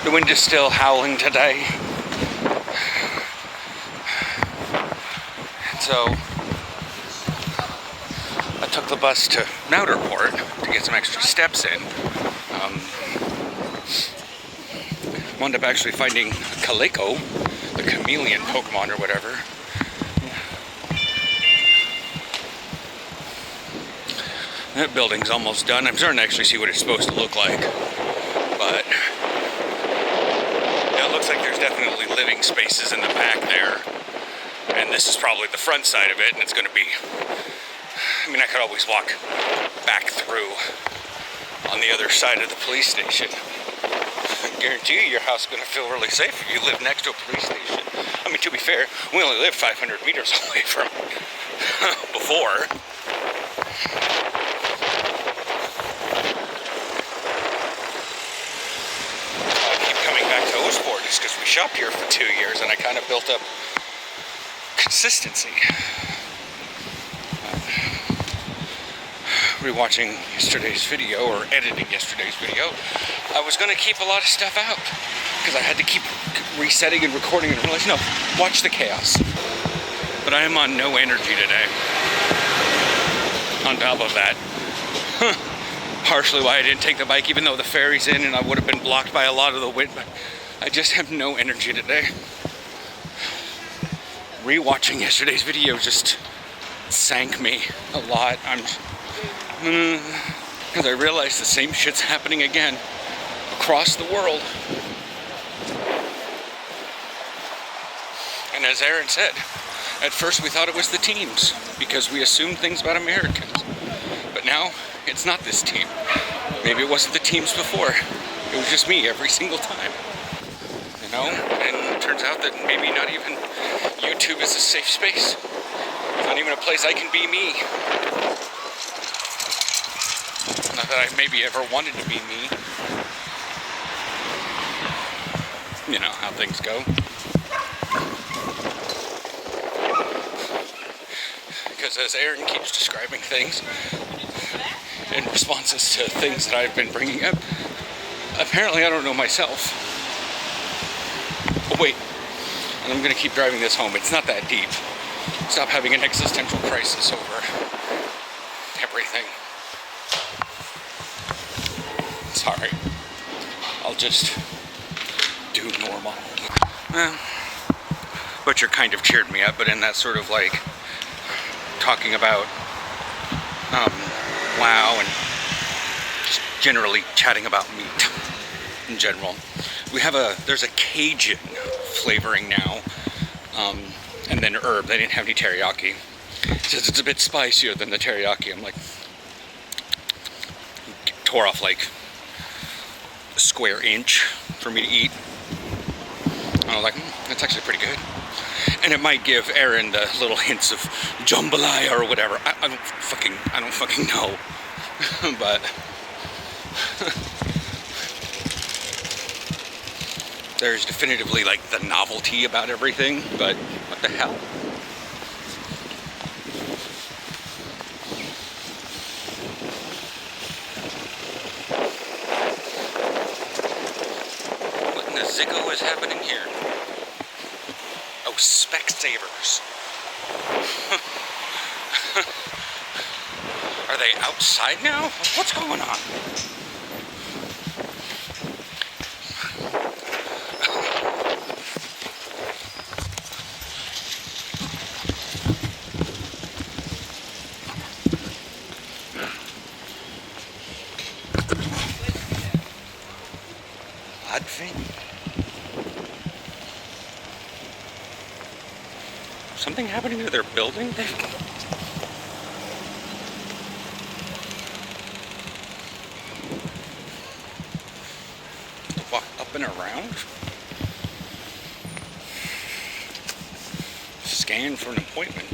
The wind is still howling today. So I took the bus to Mouterport to get some extra steps in. Wound up actually finding Calico, the chameleon Pokemon or whatever. That building's almost done. I'm starting to actually see what it's supposed to look like. But it looks like there's definitely living spaces in the back there. And this is probably the front side of it, and it's going to be... I mean, I could always walk back through on the other side of the police station. I guarantee you your house is going to feel really safe if you live next to a police station. I mean, to be fair, we only lived 500 meters away from it before. I keep coming back to Osport just because we shopped here for 2 years and I kind of built up consistency. Rewatching yesterday's video, or editing yesterday's video, I was going to keep a lot of stuff out because I had to keep resetting and recording and realize, no, watch the chaos. But I am on no energy today. On top of that, partially why I didn't take the bike, even though the ferry's in and I would have been blocked by a lot of the wind, but I just have no energy today. Rewatching yesterday's video just sank me a lot. Because I realized the same shit's happening again across the world. And as Aaron said, at first we thought it was the teams because we assumed things about Americans. But now it's not this team. Maybe it wasn't the teams before. It was just me every single time. You know? And it turns out that maybe not even YouTube is a safe space. It's not even a place I can be me. Not that I maybe ever wanted to be me. You know how things go. Because as Aaron keeps describing things in responses to things that I've been bringing up, apparently I don't know myself. Oh wait, and I'm going to keep driving this home. It's not that deep. Stop having an existential crisis over everything. Sorry. I'll just do normal. Butcher kind of cheered me up, but in that sort of like talking about wow, and just generally chatting about meat in general. There's a Cajun flavoring now, and then herb. They didn't have any teriyaki. It says it's a bit spicier than the teriyaki. I'm like, tore off like a square inch for me to eat. And I was like, that's actually pretty good. And it might give Aaron the little hints of jambalaya or whatever. I don't fucking know. But there's definitively like the novelty about everything, but what the hell? What in the ziggo is happening here? Oh, Specsavers. Are they outside now? What's going on? Odd thing. Something happening to their building? Walk up and around? Scan for an appointment.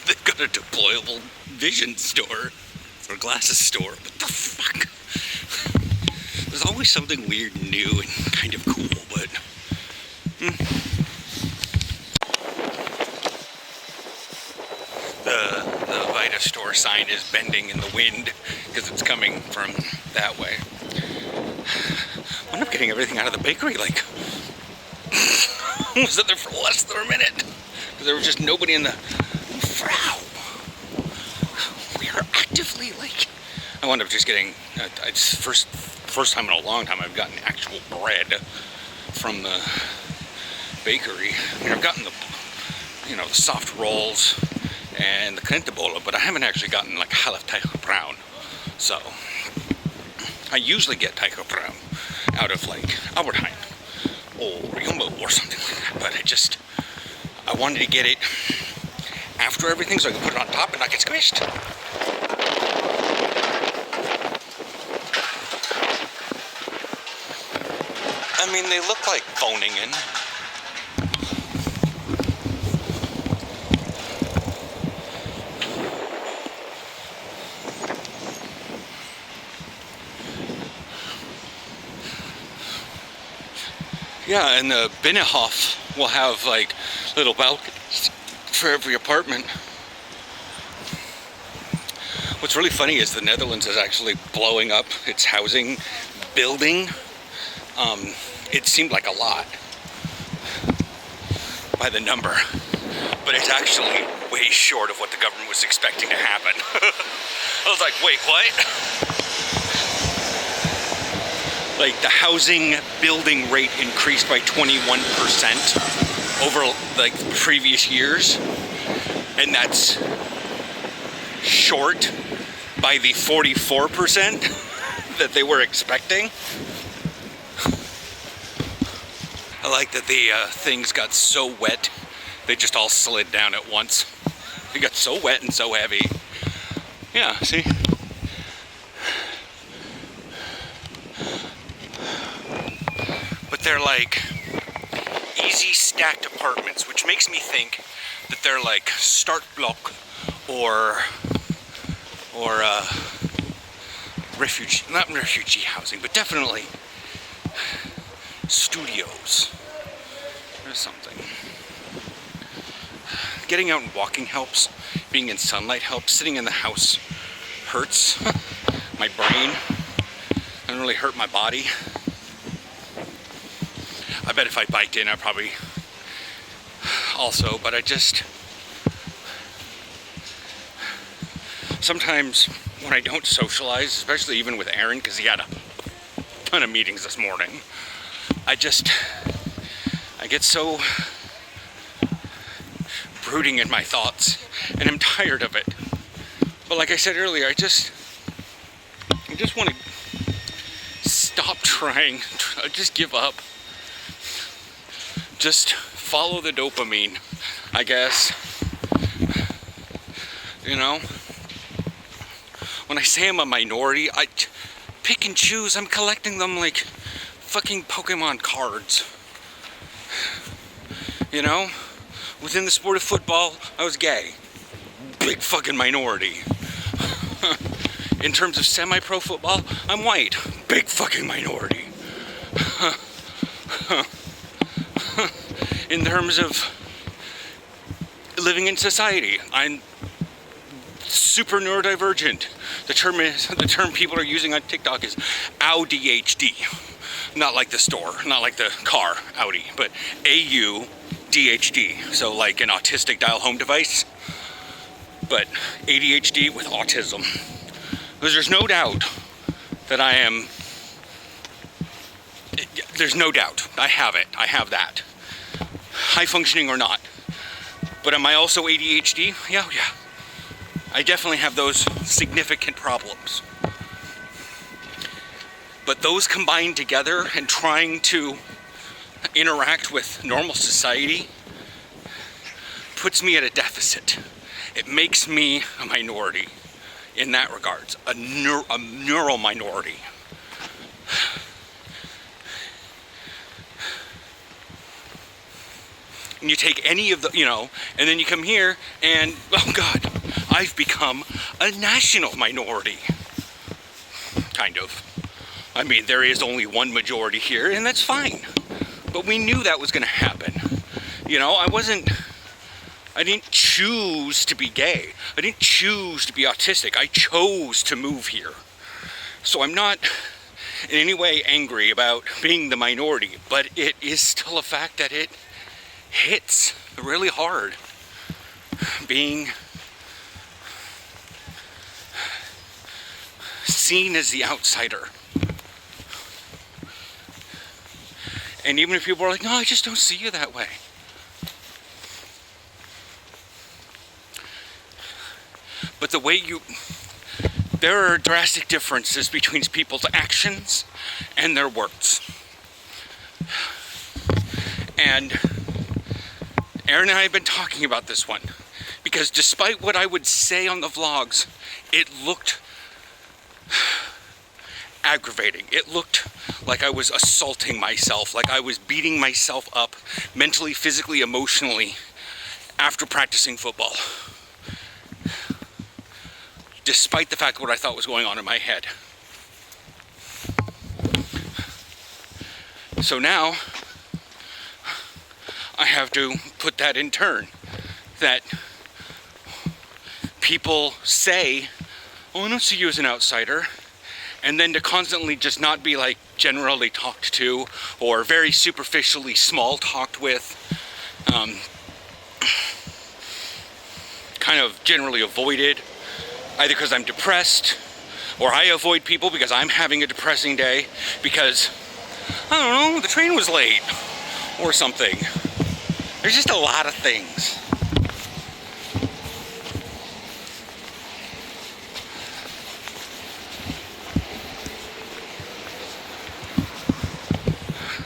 They've got a deployable vision store or glasses store. What the fuck? There's always something weird and new and kind of cool, but the a store sign is bending in the wind because it's coming from that way. I end up getting everything out of the bakery, like, I was in there for less than a minute. There was just nobody in the, wow. We are actively, like, I wound up just getting, it's first time in a long time I've gotten actual bread from the bakery. I mean, I've gotten the, you know, the soft rolls and the krentebolle, but I haven't actually gotten like half teig brown. So I usually get teig brown out of like Albertheim or Jumbo or something like that, but I wanted to get it after everything so I could put it on top and not get squished. I mean, they look like Koningen. Yeah, and the Binnenhof will have like little balconies for every apartment. What's really funny is the Netherlands is actually blowing up its housing building. It seemed like a lot by the number, but it's actually way short of what the government was expecting to happen. I was like, wait, what? Like the housing building rate increased by 21% over like previous years, and that's short by the 44% that they were expecting. I like that the things got so wet, they just all slid down at once. They got so wet and so heavy. Yeah, see? But they're like easy stacked apartments, which makes me think that they're like startblock or refugee, not refugee housing, but definitely studios or something. Getting out and walking helps. Being in sunlight helps. Sitting in the house hurts my brain. Doesn't really hurt my body. I bet if I biked in, I'd probably also, but I just, sometimes when I don't socialize, especially even with Aaron, because he had a ton of meetings this morning, I get so brooding in my thoughts, and I'm tired of it. But like I said earlier, I just want to stop trying, just give up. Just follow the dopamine, I guess. You know? When I say I'm a minority, I pick and choose. I'm collecting them like fucking Pokemon cards. You know? Within the sport of football, I was gay. Big fucking minority. In terms of semi-pro football, I'm white. Big fucking minority. In terms of living in society, I'm super neurodivergent. The term people are using on TikTok is AUDHD. Not like the store, not like the car, Audi, but AUDHD. So like an autistic dial home device, but ADHD with autism. Because there's no doubt that I am, there's no doubt, I have it, I have that. High functioning or not. But am I also ADHD? Yeah. I definitely have those significant problems. But those combined together and trying to interact with normal society puts me at a deficit. It makes me a minority in that regards, a neural minority. And you take any of the, you know, and then you come here and, oh God, I've become a national minority. Kind of. I mean, there is only one majority here, and that's fine. But we knew that was going to happen. You know, I I didn't choose to be gay. I didn't choose to be autistic. I chose to move here. So I'm not in any way angry about being the minority, but it is still a fact that it hits really hard being seen as the outsider. And even if people are like, no, I just don't see you that way. But the way there are drastic differences between people's actions and their words. And Aaron and I have been talking about this one, because despite what I would say on the vlogs, it looked aggravating. It looked like I was assaulting myself, like I was beating myself up mentally, physically, emotionally after practicing football. Despite the fact of what I thought was going on in my head. So now I have to put that in turn, that people say, oh, I don't see you as an outsider, and then to constantly just not be like generally talked to or very superficially small talked with, kind of generally avoided, either because I'm depressed or I avoid people because I'm having a depressing day because, I don't know, the train was late or something. There's just a lot of things.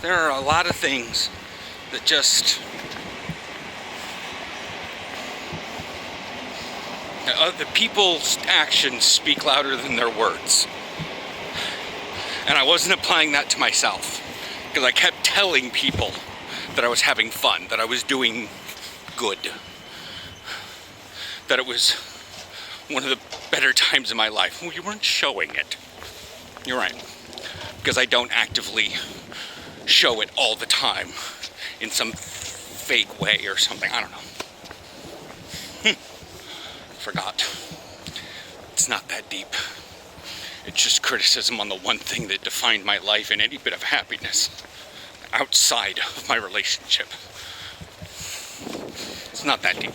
There are a lot of things that just the people's actions speak louder than their words. And I wasn't applying that to myself, because I kept telling people that I was having fun, that I was doing good, that it was one of the better times of my life. Well, you weren't showing it. You're right, because I don't actively show it all the time in some fake way or something. I don't know. Forgot. It's not that deep. It's just criticism on the one thing that defined my life and any bit of happiness outside of my relationship. It's not that deep.